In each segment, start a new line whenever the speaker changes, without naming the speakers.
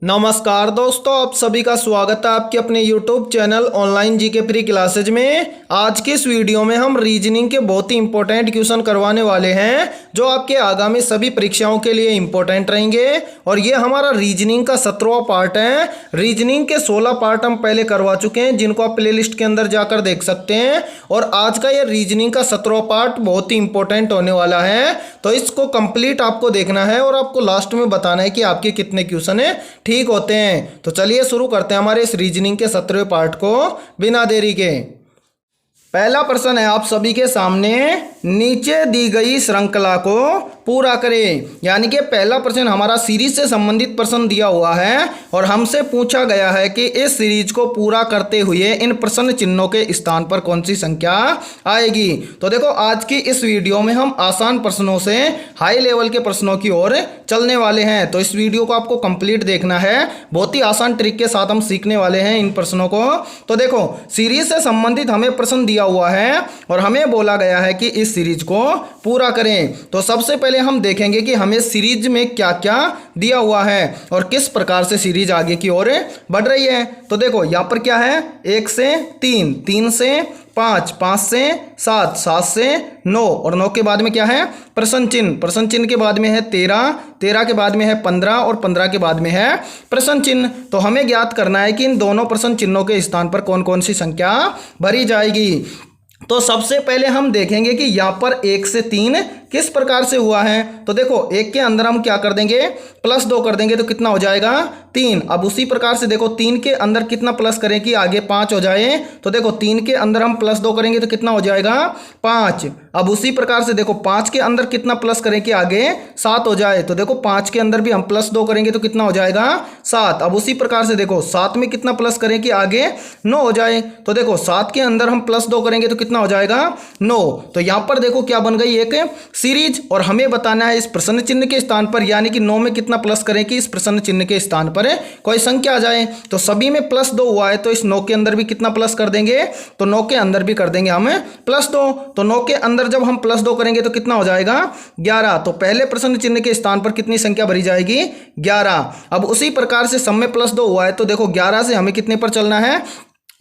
नमस्कार दोस्तों, आप सभी का स्वागत है आपके अपने YouTube channel online GK free classes में। आज के इस वीडियो में हम रीजनिंग के बहुत ही इंपॉर्टेंट क्वेश्चन करवाने वाले हैं जो आपके आगामी सभी परीक्षाओं के लिए इंपॉर्टेंट रहेंगे। और ये हमारा रीजनिंग का 17वां पार्ट है। रीजनिंग के 16 पार्ट हम पहले करवा चुके हैं जिनको आप प्लेलिस्ट के अंदर जाकर देख सकते हैं। और आज का ये रीजनिंग का 17वां पार्ट बहुत ही इंपॉर्टेंट होने वाला है, तो इसको कंप्लीट आपको देखना है और आपको लास्ट में बताना है कि आपके कितने क्वेश्चन है ठीक होते हैं। तो चलिए शुरू करते हैं हमारे इस रीजनिंग के 17वें पार्ट को बिना देरी के। पहला प्रश्न है आप सभी के सामने, नीचे दी गई श्रृंखला को पूरा करें। यानी कि पहला प्रश्न हमारा सीरीज से संबंधित प्रश्न दिया हुआ है और हमसे पूछा गया है कि इस सीरीज को पूरा करते हुए इन प्रश्न चिन्हों के स्थान पर कौन सी संख्या आएगी। तो देखो, आज की इस वीडियो में हम आसान प्रश्नों से हाई लेवल के प्रश्नों की ओर चलने वाले हैं। तो इस वीडियो को आपको कंप्लीट देखना है, बहुत ही आसान ट्रिक के साथ हम सीखने वाले हैं इन प्रश्नों को। तो देखो, सीरीज से संबंधित हमें प्रश्न दिया हुआ है और हमें बोला गया है कि इस सीरीज को पूरा करें। तो सबसे पहले हम देखेंगे कि हमें सीरीज में क्या क्या दिया हुआ है और किस प्रकार से सीरीज आगे की ओर बढ़ रही है। तो देखो, यहां पर क्या है, 1 से 3, 3 से 5, 5 से 7, 7 से 9 और 9 के बाद में क्या है, प्रश्न चिन्ह। प्रश्न चिन्ह के बाद में है 13, 13 के बाद में है 15 और 15 के बाद में है प्रश्न चिन्ह। तो हमें ज्ञात करना है कि इन दोनों प्रश्न चिन्हों के स्थान पर कौन कौन सी संख्या भरी जाएगी। तो सबसे पहले हम देखेंगे कि यहाँ पर 1 से 3 किस प्रकार से हुआ है। तो देखो, 1 के अंदर हम क्या कर देंगे, +2 कर देंगे तो कितना हो जाएगा, 3। अब उसी प्रकार से देखो, 3 के अंदर कितना प्लस करें कि आगे 5 हो जाए। तो देखो, 3 के अंदर हम +2 करेंगे तो कितना हो जाएगा, 5। अब उसी प्रकार से देखो, 5 के अंदर कितना प्लस करें कि आगे 7 हो जाए। तो देखो, 5 के अंदर भी हम +2 करेंगे तो कितना हो जाएगा, 7। अब उसी प्रकार से देखो, 7 में कितना प्लस करें कि आगे 9 हो जाए। तो देखो, 7 के अंदर हम +2 करेंगे तो कितना हो जाएगा, 9। तो यहाँ पर देखो क्या बन गई, एक सीरीज। और हमें बताना है इस प्रश्न चिन्ह के स्थान पर, यानी कि 9 में कितना प्लस करें कि इस प्रश्न चिन्ह के स्थान पर कोई संख्या आ जाए। तो सभी में +2 हुआ है, तो इस 9 के अंदर भी कितना प्लस कर देंगे, तो 9 के अंदर भी कर देंगे हम +2। तो 9 के अंदर जब हम +2 करेंगे तो कितना हो जाएगा, 11। तो पहले प्रश्न चिन्ह के स्थान पर कितनी संख्या भरी जाएगी, 11। अब उसी प्रकार से सब में +2 हुआ है, तो देखो 11 से हमें कितने पर चलना है,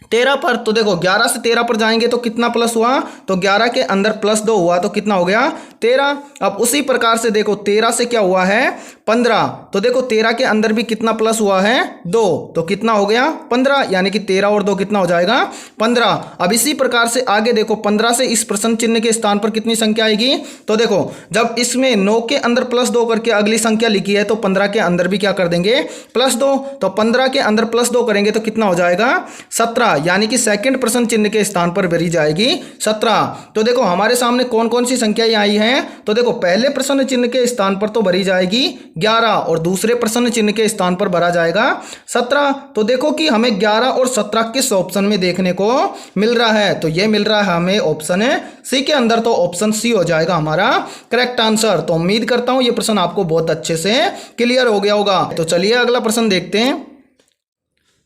13 पर। तो देखो, 11 से 13 पर जाएंगे तो कितना प्लस हुआ, तो 11 के अंदर +2 हुआ तो कितना हो गया, 13। अब उसी प्रकार से देखो, 13 से क्या हुआ है, 15। तो देखो, 13 के अंदर भी कितना प्लस हुआ है, 2। तो कितना हो गया, 15। यानी कि 13 और 2 कितना हो जाएगा, 15। अब इसी प्रकार से आगे देखो, 15 से इस प्रश्न चिन्ह के स्थान पर कितनी संख्या आएगी। तो देखो, जब इसमें 9 के अंदर +2 करके अगली संख्या लिखी है, तो 15 के अंदर भी क्या कर देंगे, +2। तो 15 के अंदर +2 करेंगे तो कितना हो जाएगा, 17। यानी कि सेकंड प्रश्न चिन्ह के स्थान पर भरी जाएगी 17। तो देखो, हमारे सामने कौन कौन सी संख्याएं आई हैं। तो देखो, पहले प्रश्न चिन्ह के स्थान पर तो भरी जाएगी 11 और दूसरे प्रश्न चिन्ह के स्थान पर भरा जाएगा 17। तो देखो कि हमें 11 और 17 किस ऑप्शन में देखने को मिल रहा है। तो ये मिल रहा है हमें ऑप्शन सी के अंदर, तो ऑप्शन सी हो जाएगा हमारा करेक्ट आंसर। तो उम्मीद करता हूं ये प्रश्न आपको बहुत अच्छे से क्लियर हो गया होगा। तो चलिए अगला प्रश्न देखते हैं।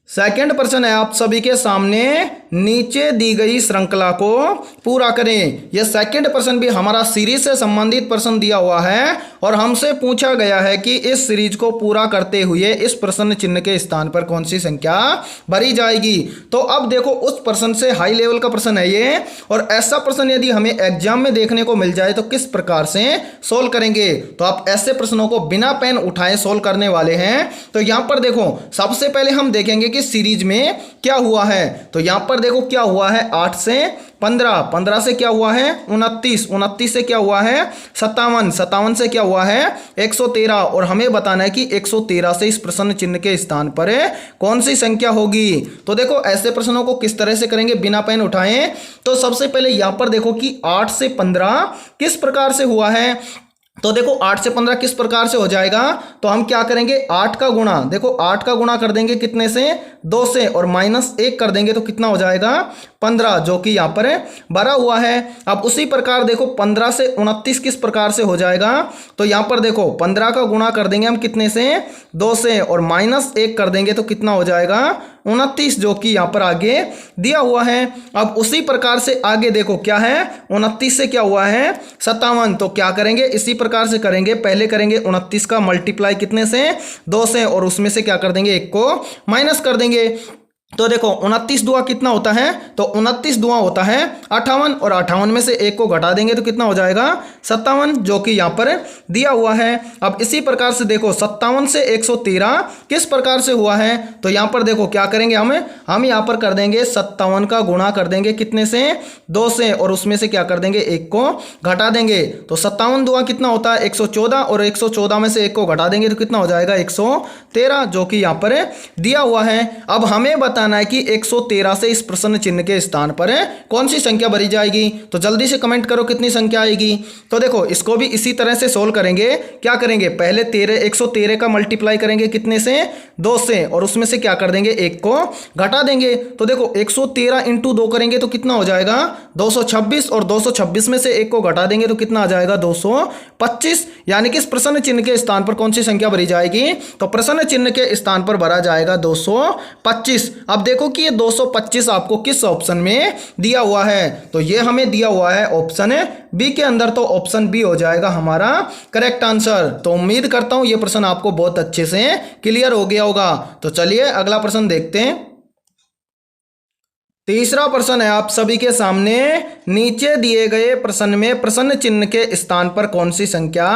सेकंड प्रश्न है आप सभी के सामने, नीचे दी गई श्रृंखला को पूरा करें। यह सेकंड प्रश्न भी हमारा सीरीज से संबंधित प्रश्न दिया हुआ है और हमसे पूछा गया है कि इस सीरीज को पूरा करते हुए इस प्रश्न चिन्ह के स्थान पर कौन सी संख्या भरी जाएगी। तो अब देखो, उस प्रश्न से हाई लेवल का प्रश्न है ये, और ऐसा प्रश्न यदि हमें एग्जाम में देखने को मिल जाए तो किस प्रकार से सोल्व करेंगे। तो आप ऐसे प्रश्नों को बिना पेन उठाए सोल्व करने वाले हैं। तो यहां पर देखो, सबसे पहले हम देखेंगे कि सीरीज में क्या हुआ है। तो यहां पर देखो क्या हुआ है, 8 से 15, 15 से क्या हुआ है, 29, 29 से क्या हुआ है, 57, 57 से क्या हुआ है, 113। और हमें बताना है कि 113 से इस प्रश्न चिन्ह के स्थान पर कौन सी संख्या होगी। तो देखो, ऐसे प्रश्नों को किस तरह से करेंगे बिना पेन उठाएं। तो सबसे पहले यहां पर देखो कि 8 से 15 किस प्रकार से हुआ है। तो देखो, 8 से 15 किस प्रकार से हो जाएगा। तो हम क्या करेंगे, 8 का गुणा, देखो 8 का गुणा कर देंगे कितने से, 2 से, और -1 कर देंगे तो कितना हो जाएगा, 15, जो कि यहाँ पर भरा हुआ है। अब उसी प्रकार देखो, 15 से 29 किस प्रकार से हो जाएगा। तो यहाँ पर देखो, 15 का गुणा कर देंगे हम कितने से, 2 से, और -1 कर देंगे तो कितना हो जाएगा, 29 जो कि यहाँ पर आगे दिया हुआ है। अब उसी प्रकार से आगे देखो क्या है, 29 से क्या हुआ है 57, तो क्या करेंगे इसी प्रकार से करेंगे, पहले करेंगे 29 का मल्टीप्लाई कितने से 2 से, और उसमें से क्या कर देंगे 1 को माइनस कर देंगे। तो देखो 29 दुआ कितना होता है, तो 29 दुआ होता है 58, और 58 में से 1 को घटा देंगे तो कितना हो जाएगा 57, जो कि यहाँ पर दिया हुआ है। अब इसी प्रकार से देखो 57 से 113 किस प्रकार से हुआ है, तो यहाँ पर देखो क्या करेंगे हम यहाँ पर कर देंगे 57 का गुणा कर देंगे कितने से 2 से, और उसमें से क्या कर देंगे 1 को घटा देंगे। तो 57 दुआ कितना होता है 114, और 114 में से 1 को घटा देंगे तो कितना हो जाएगा 113, जो कि यहाँ पर दिया हुआ है। अब हमें बताना है कि 113 से इस प्रश्न चिन्ह के स्थान पर कौन सी संख्या भरी जाएगी, तो जल्दी से कमेंट करो कितनी संख्या आएगी। तो देखो इसको भी इसी तरह से सोल्व करेंगे, क्या करेंगे पहले 113 का मल्टीप्लाई करेंगे कितने से 2 से, और उसमें से क्या कर देंगे 1 को घटा देंगे। तो देखो 113 इंटू 2 करेंगे तो कितना हो जाएगा 226, और 226 में से 1 को घटा देंगे तो कितना आ जाएगा 225, यानी कि इस प्रश्न चिन्ह के स्थान पर कौन सी संख्या भरी जाएगी, तो प्रश्न चिन्ह के स्थान पर भरा जाएगा 225। अब देखो कि ये 225 आपको किस ऑप्शन में दिया हुआ है, तो ये हमें दिया हुआ है ऑप्शन बी के अंदर, तो ऑप्शन बी हो जाएगा हमारा करेक्ट आंसर। तो उम्मीद करता हूं ये प्रश्न आपको बहुत अच्छे से क्लियर हो गया होगा। तो चलिए अगला प्रश्न देखते हैं। तीसरा प्रश्न है आप सभी के सामने, नीचे दिए गए प्रश्न में प्रश्न चिन्ह के स्थान पर कौन सी संख्या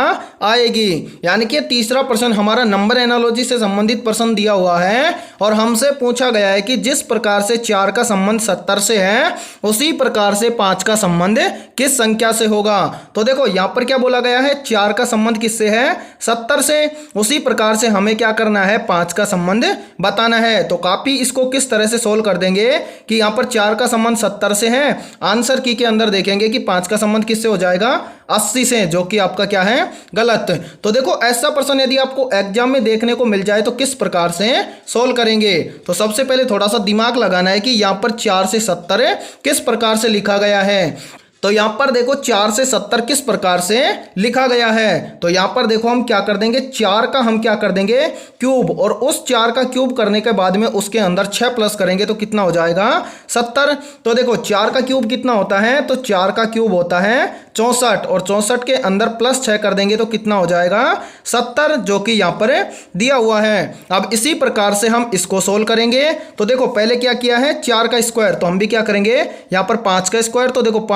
आएगी। यानी कि तीसरा प्रश्न हमारा नंबर एनालॉजी से संबंधित प्रश्न दिया हुआ है, और हमसे पूछा गया है कि जिस प्रकार से 4 का संबंध 70 से है उसी प्रकार से 5 का संबंध किस संख्या से होगा। तो देखो यहाँ पर क्या बोला गया है, 4 का संबंध किससे है 70 से, उसी प्रकार से हमें क्या करना है 5 का संबंध बताना है। तो काफी इसको किस तरह से सोल्व कर देंगे कि यहाँ पर 4 का संबंध 70 से है, आंसर की के अंदर देखेंगे कि 5 का संबंध किससे हो जाएगा 80 से, जो कि आपका क्या है गलत। तो देखो ऐसा प्रश्न यदि आपको एग्जाम में देखने को मिल जाए तो किस प्रकार से सोल्व करेंगे। तो सबसे पहले थोड़ा सा दिमाग लगाना है कि यहाँ पर 4 से 70 किस प्रकार से लिखा गया है। तो यहाँ पर देखो 4 से 70 किस प्रकार से लिखा गया है, तो यहाँ पर देखो हम क्या कर देंगे 4 का हम क्या कर देंगे क्यूब, और उस 4 का क्यूब करने के बाद में उसके अंदर 6 प्लस करेंगे तो कितना हो जाएगा 70। तो देखो 4 का क्यूब कितना होता है, तो 4 का क्यूब होता है 64, और 64 के अंदर प्लस 6 कर देंगे तो कितना हो जाएगा 70, जो कि यहाँ पर दिया हुआ है। अब इसी प्रकार से हम इसको सोल्व करेंगे। तो देखो पहले क्या किया है 4 का स्क्वायर, तो हम भी क्या करेंगे यहाँ पर 5 का स्क्वायर, तो देखो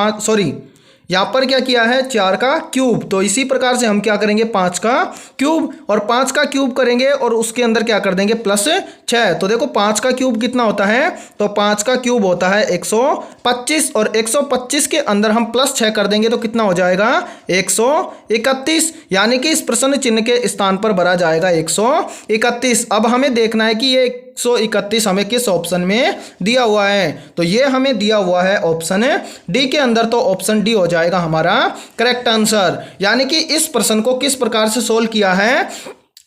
यहाँ पर क्या किया है 4 का क्यूब, तो इसी प्रकार से हम क्या करेंगे 5 का क्यूब, और 5 का क्यूब करेंगे और उसके अंदर क्या कर देंगे प्लस 6। तो देखो 5 का क्यूब कितना होता है, तो 5 का क्यूब होता है 125, और 125 के अंदर हम प्लस 6 कर देंगे तो कितना हो जाएगा 131, यानी कि इस प्रश्न चिन्ह के स्थान पर भरा जाएगा 131। अब हमें देखना है कि ये 131 हमें किस ऑप्शन में दिया हुआ है, तो ये हमें दिया हुआ है ऑप्शन डी के अंदर, तो ऑप्शन डी हो जाएगा हमारा करेक्ट आंसर। यानी कि इस प्रश्न को किस प्रकार से सोल्व किया है,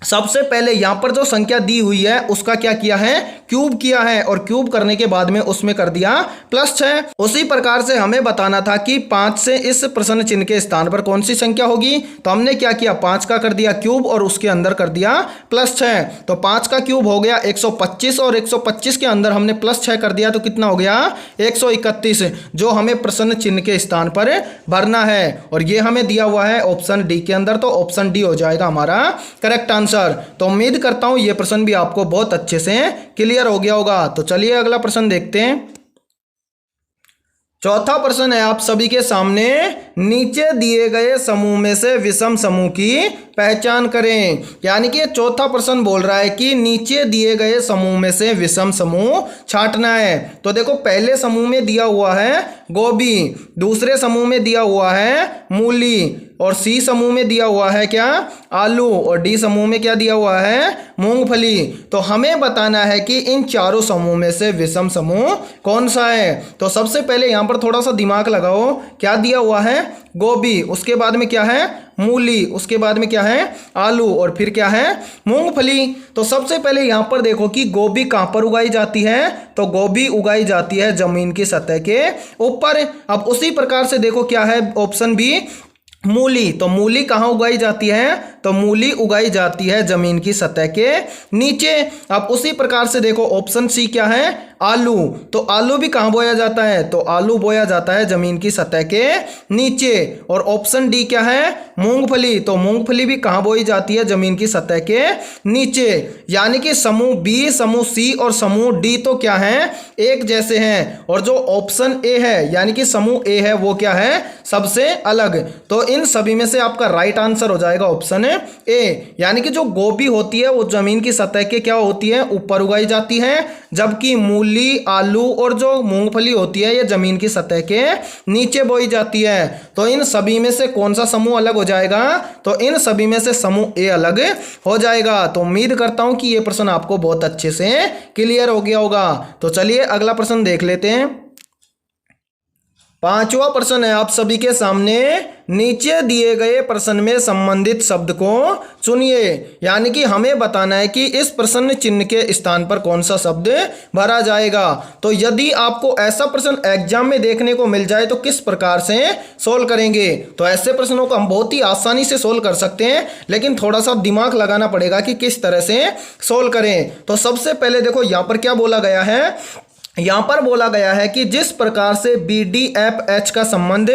सबसे पहले यहां पर जो संख्या दी हुई है उसका क्या किया है क्यूब किया है, और क्यूब करने के बाद में उसमें कर दिया प्लस 6। उसी प्रकार से हमें बताना था कि 5 से इस प्रश्न चिन्ह के स्थान पर कौन सी संख्या होगी, तो हमने क्या किया 5 का कर दिया क्यूब और उसके अंदर कर दिया प्लस 6। तो 5 का क्यूब हो गया 125, और 125 के अंदर हमने प्लस 6 कर दिया तो कितना हो गया 131, जो हमें प्रश्न चिन्ह के स्थान पर भरना है, और ये हमें दिया हुआ है ऑप्शन डी के अंदर, तो ऑप्शन डी हो जाएगा हमारा करेक्ट आंसर। तो उम्मीद करता हूं ये प्रश्न भी आपको बहुत अच्छे से क्लियर हो गया होगा। तो चलिए अगला प्रश्न देखते हैं। चौथा प्रश्न है आप सभी के सामने, नीचे दिए गए समूह में से विषम समूह की पहचान करें। यानी कि चौथा प्रश्न बोल रहा है कि नीचे दिए गए समूह में से विषम समूह छांटना है। तो देखो पहले समूह में दिया हुआ है गोभी, दूसरे समूह में दिया हुआ है मूली, और सी समूह में दिया हुआ है क्या आलू, और डी समूह में क्या दिया हुआ है मूंगफली। तो हमें बताना है कि इन चारों समूह में से विषम समूह कौन सा है। तो सबसे पहले यहाँ पर थोड़ा सा दिमाग लगाओ, क्या दिया हुआ है गोभी, उसके बाद में क्या है मूली, उसके बाद में क्या है आलू, और फिर क्या है मूंगफली। तो सबसे पहले यहाँ पर देखो कि गोभी कहाँ पर उगाई जाती है, तो गोभी उगाई जाती है जमीन की सतह के ऊपर। अब उसी प्रकार से देखो क्या है ऑप्शन बी मूली, तो मूली कहाँ उगाई जाती है, तो मूली उगाई जाती है जमीन की सतह के नीचे। अब उसी प्रकार से देखो ऑप्शन सी क्या है, आलू। तो आलू भी कहाँ बोया जाता है, तो आलू बोया जाता है जमीन की सतह के नीचे। और ऑप्शन डी क्या है, मूंगफली। तो मूंगफली भी कहाँ बोई जाती है, जमीन की सतह के नीचे। यानी कि समूह बी, समूह सी और समूह डी तो क्या है, एक जैसे हैं। और जो ऑप्शन ए है यानी कि समूह ए है वो क्या है, सबसे अलग। तो इन सभी में से आपका राइट आंसर हो जाएगा ऑप्शन ए। यानी कि जो गोभी होती है वो जमीन की सतह के क्या होती है, ऊपर उगाई जाती है, जबकि मूली, आलू और जो मूंगफली होती है ये जमीन की सतह के नीचे बोई जाती है। तो इन सभी में से कौन सा समूह अलग हो जाएगा, तो इन सभी में से समूह ए अलग हो जाएगा। तो उम्मीद करता हूं कि ये प्रश्न आपको बहुत अच्छे से क्लियर हो गया होगा। तो चलिए अगला प्रश्न देख लेते हैं। पांचवा प्रश्न है आप सभी के सामने, नीचे दिए गए प्रश्न में संबंधित शब्द को चुनिए। यानी कि हमें बताना है कि इस प्रश्न चिन्ह के स्थान पर कौन सा शब्द भरा जाएगा। तो यदि आपको ऐसा प्रश्न एग्जाम में देखने को मिल जाए तो किस प्रकार से सोल्व करेंगे। तो ऐसे प्रश्नों को हम बहुत ही आसानी से सोल्व कर सकते हैं, लेकिन थोड़ा सा दिमाग लगाना पड़ेगा कि किस तरह से सोल्व करें। तो सबसे पहले देखो यहाँ पर क्या बोला गया है, यहां पर बोला गया है कि जिस प्रकार से BDFH का संबंध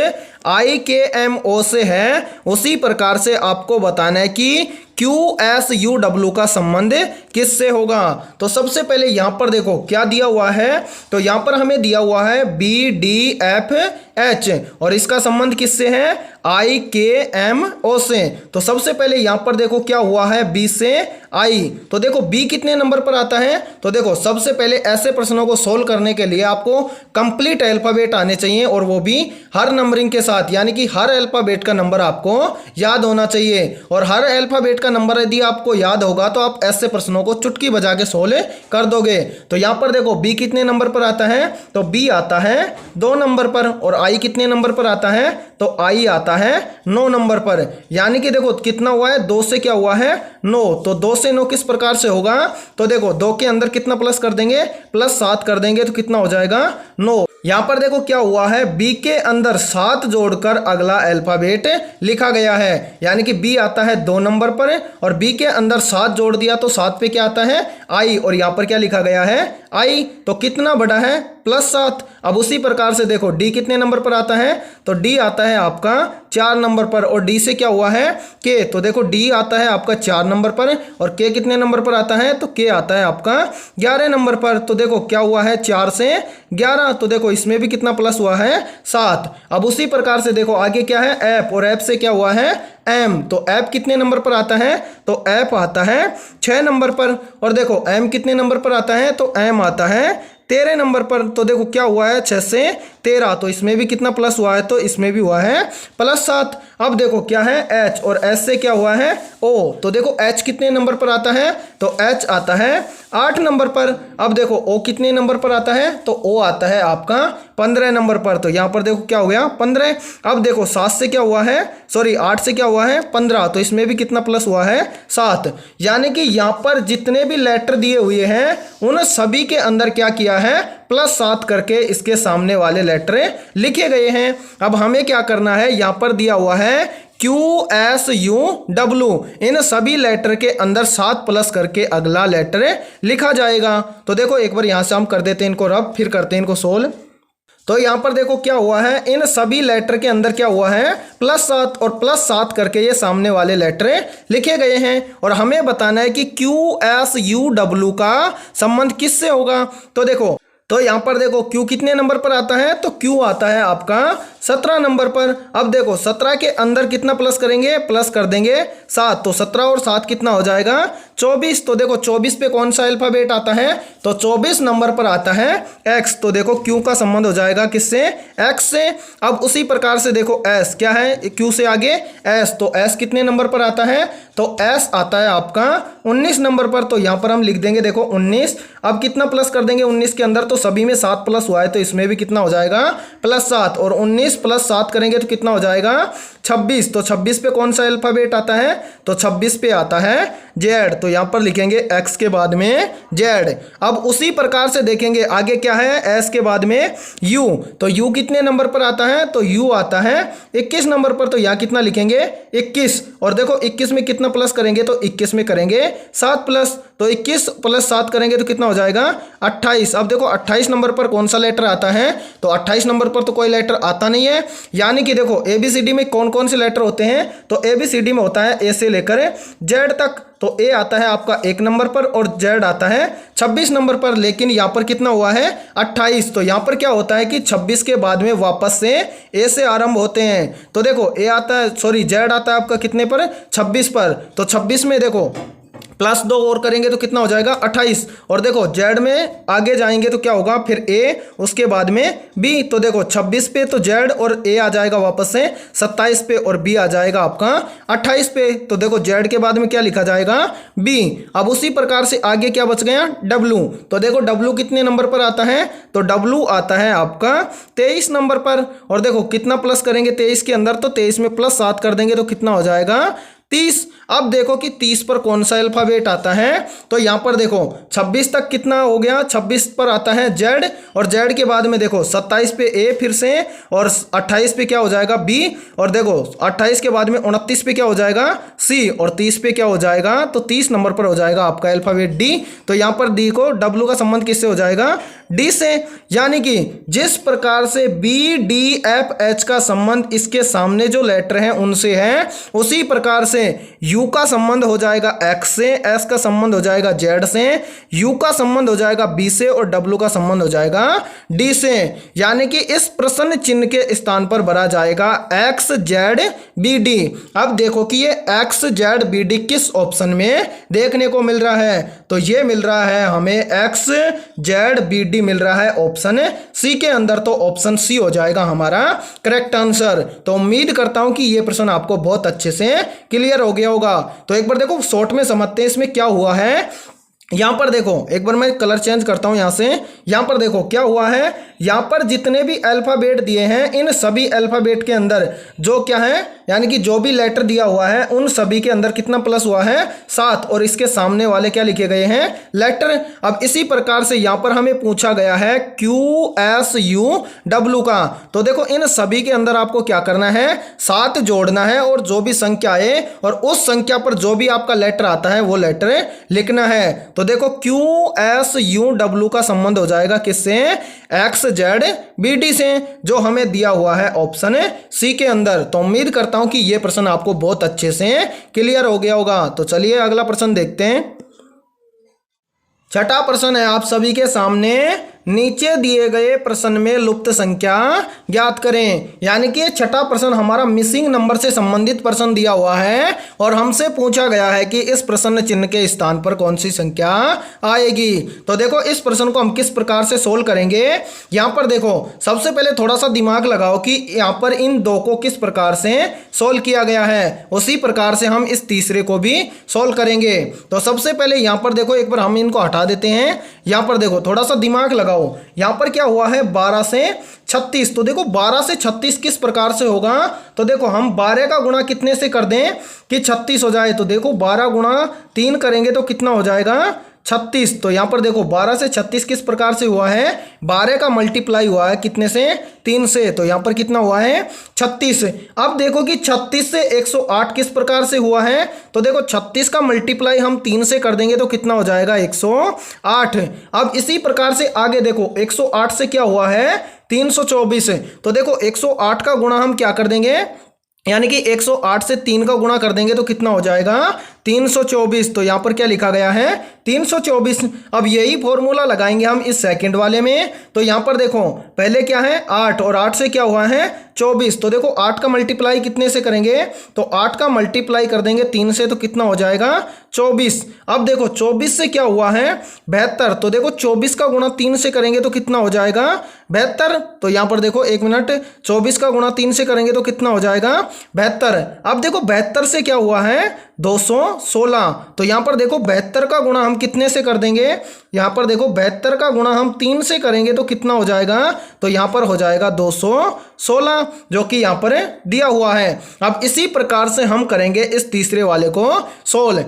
IKMO से है उसी प्रकार से आपको बताना है कि QSUW का संबंध किससे होगा। तो सबसे पहले यहां पर देखो क्या दिया हुआ है, तो यहां पर हमें दिया हुआ है BDFH और इसका संबंध किससे है, IKMO से। तो सबसे पहले यहां पर देखो क्या हुआ है, B से I। तो देखो B कितने नंबर पर आता है, तो देखो सबसे पहले ऐसे प्रश्नों को सोल्व करने के लिए आपको कंप्लीट अल्फाबेट आने चाहिए और वो भी हर नंबरिंग के साथ, यानी कि हर अल्फाबेट का नंबर आपको याद होना चाहिए। और हर अल्फाबेट का नंबर यदि आपको याद होगा तो आप ऐसे प्रश्नों को चुटकी बजा के सोल्व कर दोगे। तो यहां पर देखो B कितने नंबर पर आता है, तो B आता है 2 नंबर पर। और I कितने नंबर पर आता है, तो I आता है 9 नंबर पर। यानी कि देखो कितना हुआ है, 2 से क्या हुआ है 9। तो 2 से 9 किस प्रकार से होगा, तो देखो 2 के अंदर कितना प्लस कर देंगे, +7 कर देंगे तो कितना हो जाएगा 9। यहां पर देखो क्या हुआ है, B के अंदर 7 जोड़कर अगला अल्फाबेट लिखा गया है। यानी कि B आता है 2 नंबर पर और B के अंदर 7 जोड़ दिया तो 7 पे क्या आता है I, और यहां पर क्या लिखा गया है I। तो कितना बड़ा है, +7। अब उसी प्रकार से देखो D कितने नंबर पर आता है, तो D आता है आपका 4 नंबर पर। और D से क्या हुआ है K। तो देखो D आता है आपका 4 नंबर पर और K कितने नंबर पर आता है, तो K आता है आपका 11 नंबर पर। तो देखो क्या हुआ है 4 से 11। तो देखो इसमें भी कितना प्लस हुआ है 7। अब उसी प्रकार से देखो आगे क्या है F, और F से क्या हुआ है M। तो F कितने नंबर पर आता है, तो F आता है 6 नंबर पर। और देखो M कितने नंबर पर आता है, तो M आता है 13 नंबर पर। तो देखो क्या हुआ है 6 से 13। तो इसमें भी कितना प्लस हुआ है, तो इसमें भी हुआ है +7। अब देखो क्या है H, और H से क्या हुआ है O। तो देखो H कितने नंबर पर आता है, तो H आता है 8 नंबर पर। अब देखो O कितने नंबर पर आता है, तो O आता है आपका 15 नंबर पर। तो यहाँ पर देखो क्या हो गया 15। अब देखो 7 से क्या हुआ है, सॉरी 8 से क्या हुआ है 15। तो इसमें भी कितना प्लस हुआ है 7। यानी कि यहाँ पर जितने भी लेटर दिए हुए हैं उन सभी के अंदर क्या किया है, +7 करके इसके सामने वाले लेटर लिखे गए हैं। अब हमें क्या करना है, यहाँ पर दिया हुआ है QSUW, इन सभी लेटर के अंदर 7 प्लस करके अगला लेटर लिखा जाएगा। तो देखो एक बार यहाँ से हम कर देते हैं इनको रब, फिर करते हैं इनको सोल्व। तो यहाँ पर देखो क्या हुआ है, इन सभी लेटर के अंदर क्या हुआ है +7 और +7 करके ये सामने वाले लेटर लिखे गए हैं। और हमें बताना है कि QSUW का संबंध किससे होगा। तो देखो तो यहाँ पर देखो Q कितने नंबर पर आता है, तो Q आता है आपका 17 नंबर पर। अब देखो 17 के अंदर कितना प्लस करेंगे, प्लस कर देंगे 7। तो 17 और 7 कितना हो जाएगा 24। तो देखो 24 पे कौन सा अल्फाबेट आता है, तो 24 नंबर पर आता है X। तो देखो Q का संबंध हो जाएगा किससे, X से। अब उसी प्रकार से देखो S क्या है, Q से आगे S। तो S कितने नंबर पर आता है, तो S आता है आपका 19 नंबर पर। तो यहाँ पर हम लिख देंगे देखो 19। अब कितना प्लस कर देंगे 19 के अंदर, तो सभी में 7 प्लस हुआ है तो इसमें भी कितना हो जाएगा +7। और 19 + 7 करेंगे तो कितना हो जाएगा 26। तो 26 पे कौन सा अल्फाबेट आता है, तो 26 पे आता है Z। तो यहाँ पर लिखेंगे X के बाद में Z। अब उसी प्रकार से देखेंगे आगे क्या है, एस के बाद में यू, तो यू कितने नंबर पर आता है, तो यू आता है 21 नंबर पर, तो यहाँ कितना लिखेंगे 21, और देखो 21 में कितना प्लस करेंगे, तो 21 में करेंगे 7 प्लस, तो 21 प्लस 7 करेंगे तो कितना हो जाएगा 28। अब देखो 28 नंबर पर कौन सा लेटर आता है, तो 28 नंबर पर तो कोई लेटर आता नहीं है, यानी कि देखो ABCD में कौन कौन से लेटर होते हैं, तो ABCD में होता है ए से लेकर जेड तक, तो ए आता है आपका 1 नंबर पर और जेड आता है 26 नंबर पर, लेकिन यहाँ पर कितना हुआ है 28, तो यहाँ पर क्या होता है कि 26 के बाद में वापस से ए से आरंभ होते हैं, तो देखो ए आता है, सॉरी जेड आता है आपका कितने पर 26 पर, तो 26 में देखो प्लस 2 और करेंगे तो कितना हो जाएगा 28, और देखो जेड में आगे जाएंगे तो क्या होगा फिर ए, उसके बाद में बी, तो देखो 26 पे तो जेड और ए आ जाएगा वापस से 27 पे, और बी आ जाएगा आपका 28 पे, तो देखो जेड के बाद में क्या लिखा जाएगा बी। अब उसी प्रकार से आगे क्या बच गया डब्लू, तो देखो डब्लू कितने नंबर पर आता है, तो डब्लू आता है आपका 23 नंबर पर, और देखो कितना प्लस करेंगे 23 के अंदर, तो 23 में प्लस 7 कर देंगे तो कितना हो जाएगा 30। अब देखो कि 30 पर कौन सा अल्फाबेट आता है, तो यहाँ पर देखो 26 तक कितना हो गया, 26 पर आता है जेड, और जेड के बाद में देखो 27 पे ए फिर से, और 28 पे क्या हो जाएगा बी, और देखो 28 के बाद में 29 पे क्या हो जाएगा सी, और 30 पे क्या हो जाएगा, तो 30 नंबर पर हो जाएगा आपका अल्फाबेट डी। तो यहाँ पर डी को डब्ल्यू का संबंध किससे हो जाएगा डी से, यानी कि जिस प्रकार से बी डी एफ एच का संबंध इसके सामने जो लेटर हैं उनसे है, उसी प्रकार से यू का संबंध हो जाएगा एक्स से, एस का संबंध हो जाएगा जेड से, यू का संबंध हो जाएगा बी से, और डब्ल्यू का संबंध हो जाएगा डी से, यानी कि इस प्रश्न चिन्ह के स्थान पर भरा जाएगा एक्स जेड बी डी। अब देखो कि ये एक्स जेड बी डी किस ऑप्शन में देखने को मिल रहा है, तो ये मिल रहा है हमें एक्स जेड बी डी मिल रहा है ऑप्शन सी के अंदर, तो ऑप्शन सी हो जाएगा हमारा करेक्ट आंसर। तो उम्मीद करता हूं कि ये प्रश्न आपको बहुत अच्छे से क्लियर हो गया होगा। तो एक बार देखो शॉर्ट में समझते हैं इसमें क्या हुआ है। यहां पर देखो एक बार मैं कलर चेंज करता हूं यहां से, यहां पर देखो क्या हुआ है, यहां पर जितने भी अल्फाबेट दिए हैं इन सभी अल्फाबेट के अंदर जो क्या है, यानी कि जो भी लेटर दिया हुआ है उन सभी के अंदर कितना प्लस हुआ है 7, और इसके सामने वाले क्या लिखे गए हैं लेटर। अब इसी प्रकार से यहां पर हमें पूछा गया है क्यू एस यू डब्ल्यू का, तो देखो इन सभी के अंदर आपको क्या करना है 7 जोड़ना है, और जो भी संख्या है और उस संख्या पर जो भी आपका लेटर आता है वो लेटर लिखना है। तो देखो क्यू एस यू डब्ल्यू का संबंध हो जाएगा किससे, एक्स जेड बी डी से, जो हमें दिया हुआ है ऑप्शन सी के अंदर। तो उम्मीद करता हूं कि यह प्रश्न आपको बहुत अच्छे से क्लियर हो गया होगा। तो चलिए अगला प्रश्न देखते हैं। छठा प्रश्न है आप सभी के सामने, नीचे दिए गए प्रश्न में लुप्त संख्या ज्ञात करें। यानी कि छठा प्रश्न हमारा मिसिंग नंबर से संबंधित प्रश्न दिया हुआ है और हमसे पूछा गया है कि इस प्रश्न चिन्ह के स्थान पर कौन सी संख्या आएगी। तो देखो इस प्रश्न को हम किस प्रकार से सोल्व करेंगे। यहाँ पर देखो सबसे पहले थोड़ा सा दिमाग लगाओ कि यहाँ पर इन दो को किस प्रकार से सोल्व किया गया है, उसी प्रकार से हम इस तीसरे को भी सोल्व करेंगे। तो सबसे पहले यहाँ पर देखो एक बार हम इनको हटा देते हैं। यहाँ पर देखो थोड़ा सा दिमाग लगाओ, यहां पर क्या हुआ है 12 से 36। तो देखो 12 से 36 किस प्रकार से होगा, तो देखो हम 12 का गुणा कितने से कर दें कि 36 हो जाए। तो देखो 12 गुणा 3 करेंगे तो कितना हो जाएगा 36। तो यहां पर देखो 12 से 36 किस प्रकार से हुआ है, 12 का मल्टीप्लाई हुआ है कितने से 3 से, तो यहां पर कितना हुआ है 36। अब देखो कि 36 से 108 किस प्रकार से हुआ है, तो देखो 36 का मल्टीप्लाई हम 3 से कर देंगे तो कितना हो जाएगा 108। अब इसी प्रकार से आगे देखो 108 से क्या हुआ है 324। तो देखो 108 का गुणा हम क्या कर देंगे, यानी कि 108 से 3 का गुणा कर देंगे तो कितना हो जाएगा 324। तो यहां पर क्या लिखा गया है 324। अब यही फॉर्मूला लगाएंगे हम इस सेकंड वाले में। तो यहां पर देखो पहले क्या है 8 और 8 से क्या हुआ है 24। तो देखो 8 का मल्टीप्लाई कितने से करेंगे, तो 8 का मल्टीप्लाई कर देंगे 3 से तो कितना हो जाएगा 24। अब देखो 24 से क्या हुआ है 72। तो देखो 24 का गुणा 3 से करेंगे तो कितना हो जाएगा 72। तो यहां पर देखो 1 मिनट, 24 का गुणा 3 से करेंगे तो कितना हो जाएगा 72। अब देखो 72 से क्या हुआ है 216। तो यहां पर देखो 72 का गुणा हम कितने से कर देंगे, यहां पर देखो 72 का गुणा हम 3 से करेंगे तो कितना हो जाएगा, तो यहां पर हो जाएगा 216 जो कि यहां पर दिया हुआ है। अब इसी प्रकार से हम करेंगे इस तीसरे वाले को सोल्व।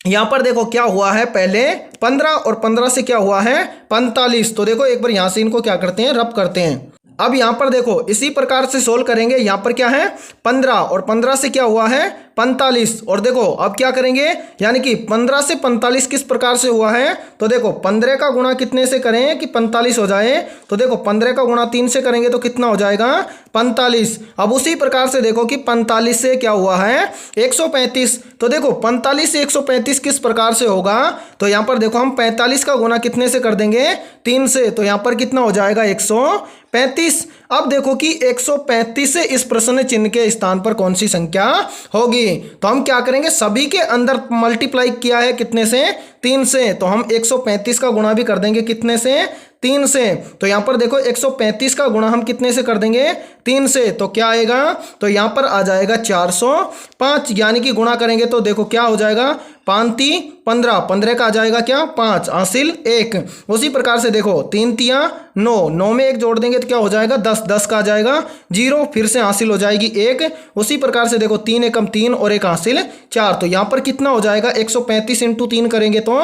यहाँ पर देखो क्या हुआ है, पहले 15 और 15 से क्या हुआ है 45। तो देखो एक बार यहाँ से इनको क्या करते हैं, रब करते हैं। अब यहाँ पर देखो इसी प्रकार से सोल्व करेंगे। यहाँ पर क्या है 15 और 15 से क्या हुआ है 45। और देखो अब क्या करेंगे, यानी कि 15 से 45 किस प्रकार से हुआ है, तो देखो 15 का गुणा कितने से करें कि 45 हो जाए। तो देखो 15 का गुणा 3 से करेंगे तो कितना हो जाएगा 45। अब उसी प्रकार से देखो कि 45 से क्या हुआ है 135। तो देखो 45 से 135 किस प्रकार से होगा, तो यहाँ पर देखो हम 45 का गुणा कितने से कर देंगे 3 से। तो यहाँ पर कितना हो जाएगा 135। अब देखो कि 135 से इस प्रश्न चिन्ह के स्थान पर कौन सी संख्या होगी, तो हम क्या करेंगे, सभी के अंदर मल्टीप्लाई किया है कितने से 3 से, तो हम 135 का गुणा भी कर देंगे कितने से 3 से। तो यहाँ पर देखो 135 का गुणा हम कितने से कर देंगे 3 से, तो क्या आएगा, तो यहाँ पर आ जाएगा 405। यानी कि गुणा करेंगे तो देखो क्या हो जाएगा 5 15, 15 का आ जाएगा क्या 5 हासिल 1। उसी प्रकार से देखो 3 तिया 9, 9 में 1 जोड़ देंगे तो क्या हो जाएगा 10, 10 का आ जाएगा 0, फिर से हासिल हो जाएगी 1। उसी प्रकार से देखो 3 एकम 3 और 1 हासिल 4। तो यहाँ पर कितना हो जाएगा 135 इंटू 3 करेंगे तो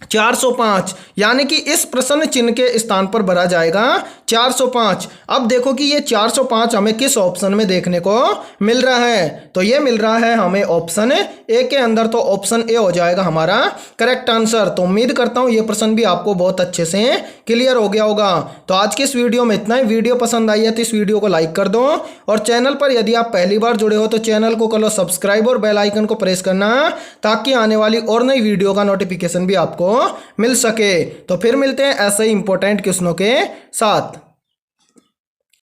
405। यानी कि इस प्रश्न चिन्ह के स्थान पर भरा जाएगा 405। अब देखो कि ये 405 हमें किस ऑप्शन में देखने को मिल रहा है, तो ये मिल रहा है हमें ऑप्शन ए के अंदर। तो ऑप्शन ए हो जाएगा हमारा करेक्ट आंसर। तो उम्मीद करता हूँ ये प्रश्न भी आपको बहुत अच्छे से क्लियर हो गया होगा। तो आज के इस वीडियो में इतना ही। वीडियो पसंद आई है तो इस वीडियो को लाइक कर दो, और चैनल पर यदि आप पहली बार जुड़े हो तो चैनल को कर लो सब्सक्राइब और बेल आइकन को प्रेस करना, ताकि आने वाली और नई वीडियो का नोटिफिकेशन भी आपको मिल सके। तो फिर मिलते हैं ऐसे ही इंपॉर्टेंट क्वेश्चनों के साथ।